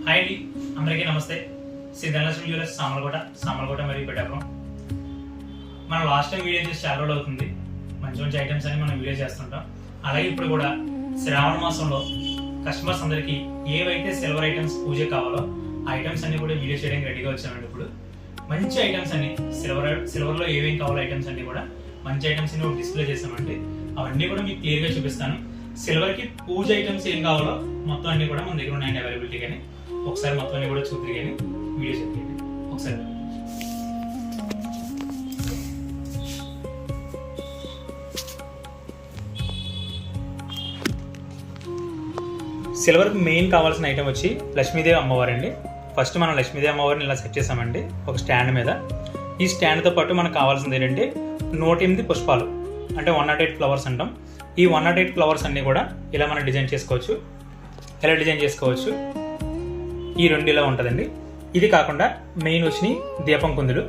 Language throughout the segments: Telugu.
హాయ్ అండి, అందరికీ నమస్తే. శ్రీ ధనలక్ష్మి జ్యువెలర్స్ సామర్లకోట మరియు పిఠాపురం. మనం లాస్ట్ టైం వీడియో చేసి చాలా రోజులు అవుతుంది. మంచి మంచి ఐటమ్స్ అని మనం వీడియో చేస్తుంటాం. అలాగే ఇప్పుడు కూడా శ్రావణ మాసంలో కస్టమర్స్ అందరికీ ఏవైతే సిల్వర్ ఐటమ్స్ పూజ కావాలో ఆ ఐటమ్స్ అన్ని కూడా వీడియో చేయడానికి రెడీగా వచ్చామండి. ఇప్పుడు మంచి ఐటమ్స్ అన్ని సిల్వర్లో ఏమేమి కావాలో ఐటమ్స్ అన్ని కూడా మంచి ఐటమ్స్ అన్ని డిస్ప్లే చేసామండి. అవన్నీ కూడా మీకు క్లియర్గా చూపిస్తాను. సిల్వర్కి పూజ ఐటమ్స్ ఏం కావాలో మొత్తం అన్ని కూడా మన దగ్గర ఉన్నాయండి అవైలబిలిటీ. కానీ ఒకసారి మొత్తం అన్ని కూడా చూద్దరు కానీ వీడియో చెప్పండి ఒకసారి. సిల్వర్కి మెయిన్ కావాల్సిన ఐటమ్ వచ్చి లక్ష్మీదేవి అమ్మవారు అండి. ఫస్ట్ మనం లక్ష్మీదేవి అమ్మవారిని ఇలా సెట్ చేసామండి ఒక స్టాండ్ మీద. ఈ స్టాండ్తో పాటు మనకు కావాల్సింది ఏంటంటే 108 పుష్పాలు, అంటే 108 ఫ్లవర్స్ అంటాం. ఈ 108 ఫ్లవర్స్ అన్నీ కూడా ఇలా మనం డిజైన్ చేసుకోవచ్చు. ఎలా డిజైన్ చేసుకోవచ్చు, ఈ రెండు ఇలా ఉంటుందండి. ఇది కాకుండా మెయిన్ వచ్చినాయి దీపం కుందులు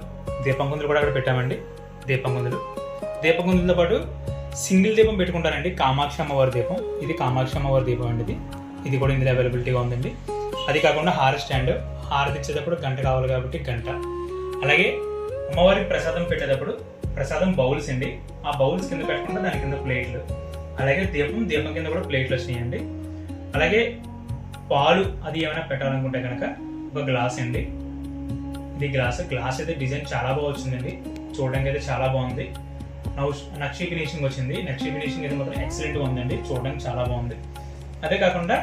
కూడా అక్కడ పెట్టామండి. దీపం కుందులతో పాటు సింగిల్ దీపం పెట్టుకుంటారండి, కామాక్షి అమ్మవారి దీపం. ఇది కామాక్షి అమ్మవారి దీపం అండి. ఇది కూడా ఇందులో అవైలబిలిటీగా ఉందండి. అది కాకుండా హార స్టాండ్, హారతి ఇచ్చేటప్పుడు గంట కావాలి కాబట్టి గంట. అలాగే అమ్మవారికి ప్రసాదం పెట్టేటప్పుడు ప్రసాదం బౌల్స్ అండి. ఆ బౌల్స్ కింద పెట్టకుండా దాని కింద ప్లేట్లు. అలాగే దీపం కింద కూడా ప్లేట్లు వచ్చినాయండి. అలాగే పాలు అది ఏమైనా పెట్టాలనుకుంటే కనుక ఒక గ్లాస్ అండి. ఇది గ్లాస్ అయితే డిజైన్ చాలా బాగా వచ్చిందండి. చూడడానికి అయితే చాలా బాగుంది. నక్షి ఫినిషింగ్ వచ్చింది. నక్షి ఫినిషింగ్ అయితే మాత్రం ఎక్సలెంట్గా ఉందండి. చూడడానికి చాలా బాగుంది. అదే కాకుండా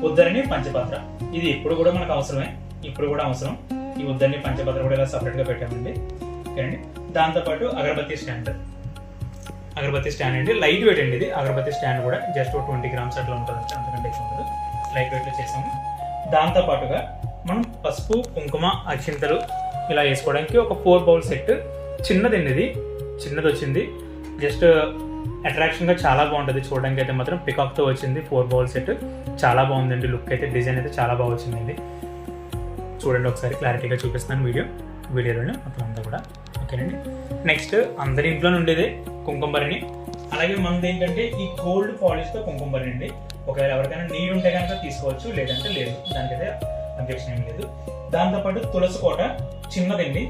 ఉద్దరిని పంచపాత్ర, ఇది ఇప్పుడు కూడా మనకు అవసరమే. ఇప్పుడు కూడా అవసరం. ఈ ఉద్దరిని పంచపాత్ర కూడా ఇలా సపరేట్గా పెట్టామండి. ఓకేనండి. దాంతోపాటు అగరబత్తి స్టాండ్ అండి. లైట్ వెయిట్ అండి. ఇది అగరబత్తి స్టాండ్ కూడా జస్ట్ 20 గ్రామ్స్ అట్లా ఉంటుంది, అంతకంటే ఎక్కువ ఉంటుంది. లైట్ వెయిట్లో చేసాము. దాంతోపాటుగా మనం పసుపు, కుంకుమ, అక్షింతలు ఇలా వేసుకోవడానికి ఒక 4 బౌల్ సెట్ చిన్నదండి. ఇది చిన్నది వచ్చింది. జస్ట్ అట్రాక్షన్గా చాలా బాగుంటుంది. చూడడానికి అయితే మాత్రం పికాక్తో వచ్చింది 4 బౌల్ సెట్. చాలా బాగుందండి. లుక్ అయితే డిజైన్ అయితే చాలా బాగా వచ్చిందండి. చూడండి ఒకసారి క్లారిటీగా చూపిస్తాను వీడియోలోనే మొత్తం అంతా కూడా. ఓకేనండి. నెక్స్ట్ అందరి ఇంట్లోనే ఉండేదే కుంకుమబరిణి. అలాగే మనది ఏంటంటే ఈ గోల్డ్ పాలిష్తో కుంకుమబరిణి అండి. ఒకవేళ ఎవరికైనా నీడ్ ఉంటే కనుక తీసుకోవచ్చు, లేదంటే లేదు, దానికైతే అబ్జెక్షన్ ఏం లేదు. దాంతోపాటు తులసి కోట చిన్నదండి.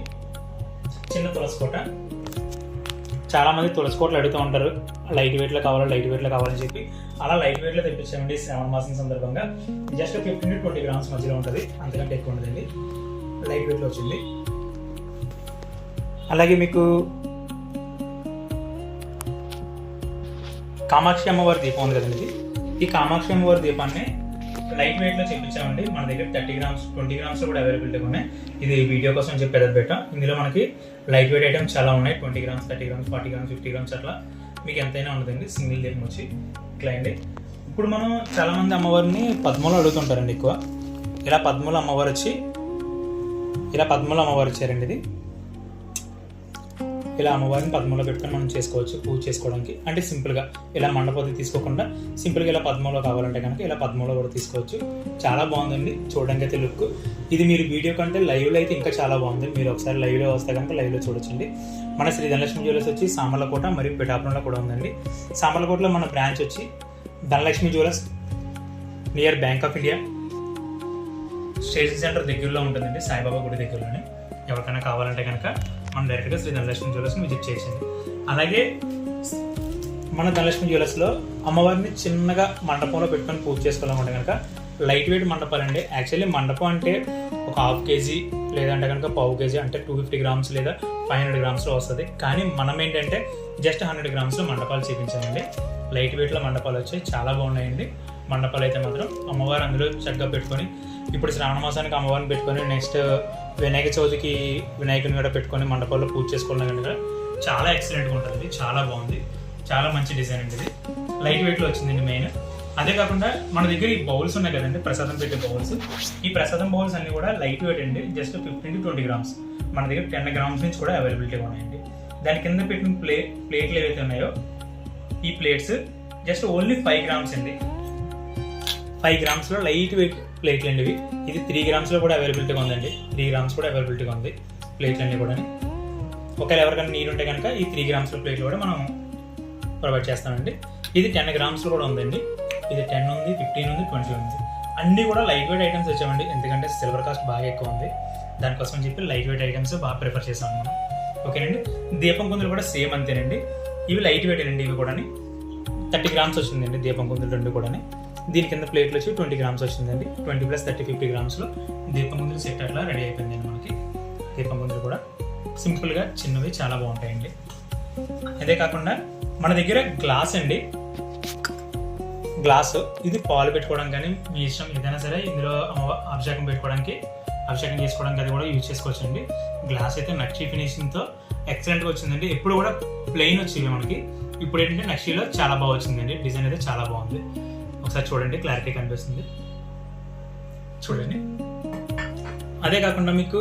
చిన్న తులసి కోట. చాలా మంది తులసి కోటలు అడుగుతూ ఉంటారు, లైట్ వెయిట్లో కావాలని చెప్పి. అలా లైట్ వెయిట్లో తెప్పించామండి శ్రావణ మాసం సందర్భంగా. జస్ట్ 15 to 20 గ్రామ్స్ మధ్యలో ఉంటుంది, అంతకంటే ఎక్కువ ఉండదండి. లైట్ వెయిట్లో వచ్చింది. అలాగే మీకు కామాక్షి అమ్మవారి దీపం ఉంది కదండి. ఈ కామాక్షి అమ్మవారి దీపాన్ని లైట్ వెయిట్లో చేయించామండి. మన దగ్గర 30 గ్రామ్స్ 20 గ్రామ్స్ కూడా అవైలబిలిటీగా ఉన్నాయి. ఇది వీడియో కోసం చెప్పేది పెట్టాం. ఇందులో మనకి లైట్ వెయిట్ ఐటమ్స్ చాలా ఉన్నాయి. 20 గ్రామ్స్, 30 గ్రామ్స్, 40 గ్రామ్స్, 50 గ్రామ్స్ అట్లా మీకు ఎంతైనా ఉండదండి. సింగిల్ దీపం వచ్చి ఇట్లా అండి. ఇప్పుడు మనం చాలా మంది అమ్మవారిని పద్మలో అడుగుతుంటారండి ఎక్కువ. ఇలా పద్మలో అమ్మవారు వచ్చారండి. ఇది ఇలా అమ్మవారిని పద్మంలో పెట్టుకొని మనం చేసుకోవచ్చు పూజ చేసుకోవడానికి. అంటే సింపుల్గా ఇలా మండపతి తీసుకోకుండా సింపుల్గా ఇలా పద్మంలో కావాలంటే కనుక ఇలా పద్మంలో కూడా తీసుకోవచ్చు. చాలా బాగుందండి చూడడానికి అయితే లుక్. ఇది మీరు వీడియో కంటే లైవ్లో అయితే ఇంకా చాలా బాగుంది. మీరు ఒకసారి లైవ్లో వస్తే కనుక లైవ్లో చూడొచ్చండి. మన శ్రీ ధనలక్ష్మి జ్యువెలర్స్ వచ్చి సామర్లకోట మరియు పిఠాపురంలో కూడా ఉందండి. సామర్లకోటలో మన బ్రాంచ్ వచ్చి Dhanalakshmi jewellers near Bank of India station centre దగ్గరలో ఉంటుందండి, సాయిబాబా గుడి దగ్గరలోనే. ఎవరికైనా కావాలంటే కనుక మనం డైరెక్ట్గా శ్రీ ధనలక్ష్మి జ్యువెలర్స్ని విజిట్ చేసింది. అలాగే మన ధనలక్ష్మి జ్యువెలర్స్లో అమ్మవారిని చిన్నగా మండపంలో పెట్టుకొని పూజ చేసుకోవాలనుకుంటే కనుక లైట్ వెయిట్ మండపాలండి. యాక్చువల్లీ మండపం అంటే ఒక 1/2 kg లేదంటే కనుక 1/4 kg, అంటే 250 గ్రామ్స్ లేదా 500 గ్రామ్స్లో వస్తుంది. కానీ మనం ఏంటంటే జస్ట్ 100 గ్రామ్స్లో మండపాలు చూపించామండి. లైట్ వెయిట్లో మండపాలు వచ్చాయి, చాలా బాగున్నాయండి. మండపాలు అయితే మాత్రం అమ్మవారు అందులో చక్కగా పెట్టుకొని, ఇప్పుడు శ్రావణ మాసానికి అమ్మవారిని పెట్టుకొని నెక్స్ట్ వినాయక చవితికి వినాయకుని కూడా పెట్టుకొని మండపాల్లో పూజ చేసుకోవడం కనుక చాలా ఎక్సలెంట్గా ఉంటుంది. చాలా బాగుంది, చాలా మంచి డిజైన్ అండి. ఇది లైట్ వెయిట్లో వచ్చిందండి మెయిన్. అదే కాకుండా మన దగ్గర ఈ బౌల్స్ ఉన్నాయి కదండి, ప్రసాదం పెట్టే బౌల్స్. ఈ ప్రసాదం బౌల్స్ అన్ని కూడా లైట్ వెయిట్ అండి. Just 15 to 20 grams. మన దగ్గర 10 గ్రామ్స్ నుంచి కూడా అవైలబిలిటీగా ఉన్నాయండి. దాని కింద పెట్టిన ప్లేట్లు ఏవైతే ఉన్నాయో ఈ ప్లేట్స్ జస్ట్ ఓన్లీ 5 గ్రామ్స్ అండి. 5 గ్రామ్స్లో లైట్ వెయిట్ ప్లేట్లు అండి ఇవి. ఇది 3 గ్రామ్స్లో కూడా అవైలబిలిటీగా ఉందండి. 3 గ్రామ్స్ కూడా అవైలబిలిటీగా ఉంది ప్లేట్లు అన్నీ కూడా. ఒకవేళ ఎవరికైనా నీరు ఉంటే కనుక ఈ 3 గ్రామ్స్లో ప్లేట్లు కూడా మనం ప్రొవైడ్ చేస్తామండి. ఇది 10 గ్రామ్స్లో కూడా ఉందండి. ఇది 10 ఉంది, 15 ఉంది, 20 ఉంది. అన్నీ కూడా లైట్ వెయిట్ ఐటమ్స్ వచ్చామండి, ఎందుకంటే సిల్వర్ కాస్ట్ బాగా ఎక్కువ ఉంది, దానికోసం చెప్పి లైట్ వెయిట్ ఐటమ్స్ బాగా ప్రిఫర్ చేసాం మనం. ఓకేనండి. దీపం కుందులు కూడా సేమ్ అంతేనండి, ఇవి లైట్ వెయిట్ అండి, ఇవి కూడా 30 గ్రామ్స్ వచ్చిందండి దీపం కుందులు రెండు కూడా. దీని కింద ప్లేట్లు వచ్చి 20 గ్రామ్స్ వచ్చిందండి, 20 + 30 50 గ్రామ్స్లో దీపం కుందులు సెట్ అట్లా రెడీ అయిపోయిందండి మనకి. దీపం కుందులు కూడా సింపుల్గా చిన్నవి చాలా బాగుంటాయండి. అదే కాకుండా మన దగ్గర గ్లాస్ అండి, గ్లాసు ఇది పాలు పెట్టుకోవడం కానీ మీ ఇష్టం ఏదైనా సరే, ఇందులో అభిషేకం పెట్టుకోవడానికి, అభిషేకం చేసుకోవడానికి అది కూడా యూజ్ చేసుకోవచ్చు అండి. గ్లాస్ అయితే నక్షి ఫినిషింగ్తో ఎక్సలెంట్గా వచ్చిందండి. ఎప్పుడు కూడా ప్లెయిన్ వచ్చేవి మనకి, ఇప్పుడు ఏంటంటే నక్షిలో చాలా బాగా వచ్చిందండి, డిజైన్ అయితే చాలా బాగుంది. ఒకసారి చూడండి, క్లారిటీ కనిపిస్తుంది చూడండి. అదే కాకుండా మీకు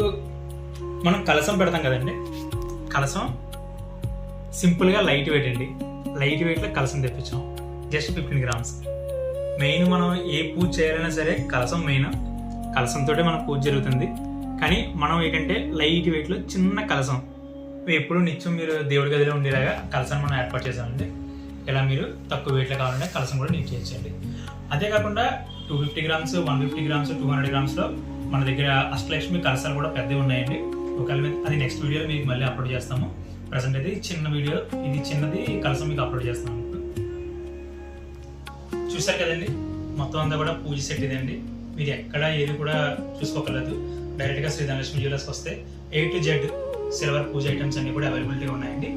మనం కలసం పెడతాం కదండి, కలసం సింపుల్గా లైట్ వెయిట్ అండి, లైట్ వెయిట్లో కలసం తెప్పించాం, జస్ట్ 15 గ్రామ్స్. మెయిన్ మనం ఏ పూజ చేయాలన్నా సరే కలసం మెయిన్, కలసంతో మన పూజ జరుగుతుంది. కానీ మనం ఏంటంటే లైట్ వెయిట్లో చిన్న కలసం, ఎప్పుడు నిత్యం మీరు దేవుడి గదిలో ఉండేలాగా కలసాన్ని మనం ఏర్పాటు చేసామండి. ఇలా మీరు తక్కువ వెయిట్లో కావాలంటే కలసం కూడా నీట్ చేయించండి. అదే కాకుండా 250 గ్రామ్స్, 150 గ్రామ్స్, 200 గ్రామ్స్లో మన దగ్గర అష్టలక్ష్మి కలసాలు కూడా పెద్దవి ఉన్నాయండి. ఒకవేళ అది నెక్స్ట్ వీడియోలో మీకు మళ్ళీ అప్లోడ్ చేస్తాము. ప్రజెంట్ అయితే చిన్న వీడియో, ఇది చిన్నది కలసం మీకు అప్లోడ్ చేస్తాము. చూసారు కదండి, మొత్తం అంతా కూడా పూజ సెట్ ఇదండి. మీరు ఎక్కడ ఏది కూడా చూసుకోగలదు, డైరెక్ట్గా శ్రీ ధనలక్ష్మి జ్యువెలర్స్కి వస్తే A to Z silver puja items అన్ని కూడా అవైలబిలిటీ ఉన్నాయండి.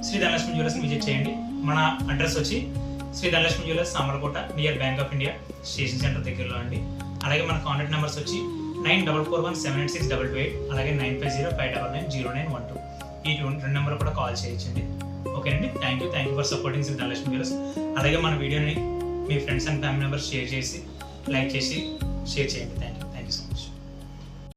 శ్రీ ధనలక్ష్మి జ్యువెలర్స్ని విజిట్ చేయండి. మన అడ్రస్ వచ్చి Shri Dhanalakshmi jewellers, Samarlakota, near Bank of India station centre దగ్గరలో అండి. అలాగే మన కాంటాక్ట్ నెంబర్స్ వచ్చి 9441786228, అలాగే 9505990912. ఈ రెండు నెంబర్ కూడా కాల్ చేయొచ్చండి. ఓకేనండి. Thank you for supporting Shri Dhanalakshmi jewellers. అలాగే మన వీడియోని మీ friends and family members share చేసి, లైక్ చేసి, షేర్ చేయండి. Thank you.